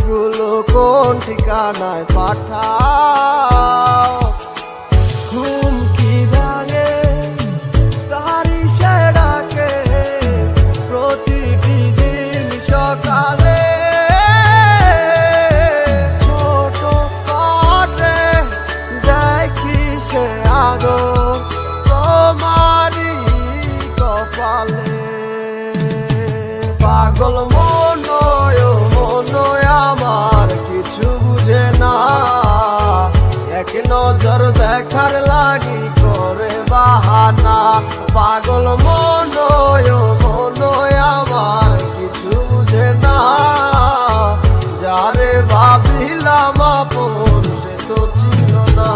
চিঠিগুলো কোন ঠিকানায় পাঠাও। ঘুম কি ভাঙে তারি সে ডাকে প্রতিটি দিন সকালে। ছোট কাটে দেখি সে আদর তোমারই কপালে। পাগল মনয় আমার কিছু বুঝে না, এক নজর দেখার লাগি করে বাহানা। পাগল মনয় আমার কিছু বুঝে না, যারে ভাবিলাম আপন সে তো ছিল না।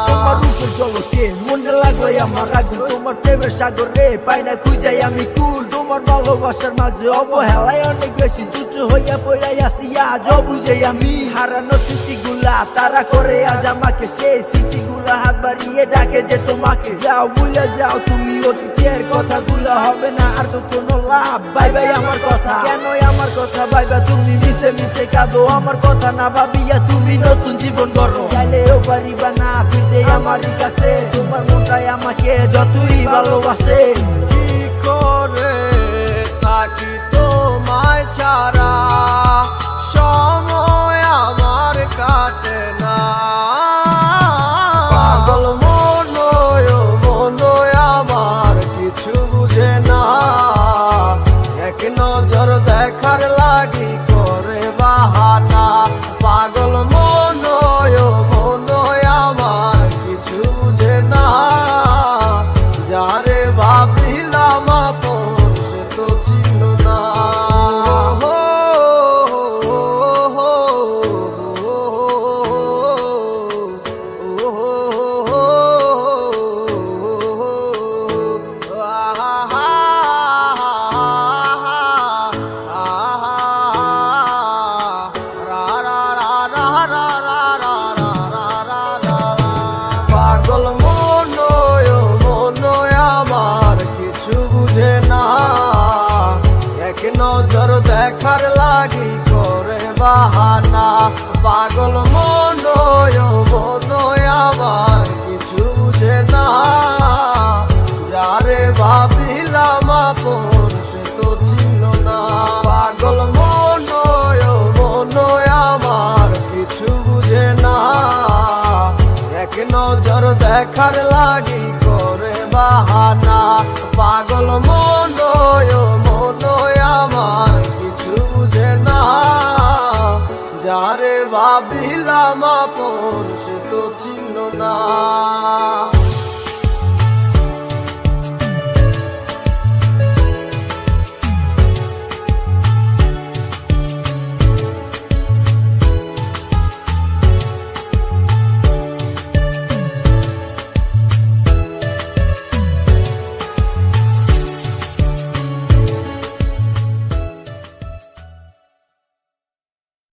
তোমার উপর জগতে মনে লাগলো আমার আগুন, তোমার প্রেমের সাগরে পাই না খুঁজাই আমি কুল। তোমার ভালোবাসার মাঝে অবহেলায় অনেক বেশি তুচ্ছ হইয়া পড়াই আসি আজ বুঝে আমি। হারানো স্মৃতিগুলা তারা করে আজ আমাকে, সেই স্মৃতিগুলা হাত বাড়িয়ে ডাকে যে তোমাকে। যাও ভুলে যাও তুমি অতীতের কথাগুলা, হবে না আর তো কোনো লাভ। বাই বাই আমার কথা, কেন আমার কথা ভাইবা তুমি মিশে মিশে কাঁদো। আমার কথা না ভাবিয়া তুমি নতুন জীবন গড়ো। চাইলেও পারিবা না ফিরতে আমারই কাছে, তোমার মনটাই আমাকে যতই ভালোবাসে। কি করে থাকি তোমায় ছাড়া, সময় আমার কাটে না। পাগল মনয় আমার কিছু বুঝে না, এক নজর দেখার লাগি করে বাহানা। পাগল মনয় আমার কিছু বুঝে না, যারে ভাবিলাম আপন সে তো ছিল না। পাগল মনয় আমার কিছু বুঝে না, এক নজর দেখার লাগি করে বাহানা। পাগল মনয় আমার কিছু বুঝে না, যারে ভাবিলাম আপন সে তো ছিল না। পাগল মনয় আমার কিছু বুঝে না, এক নজর দেখার লাগি করে বাহানা। পাগল মনয় আমার কিছু বুঝে না, যারে ভাবিলাম আপন সে তো ছিল না।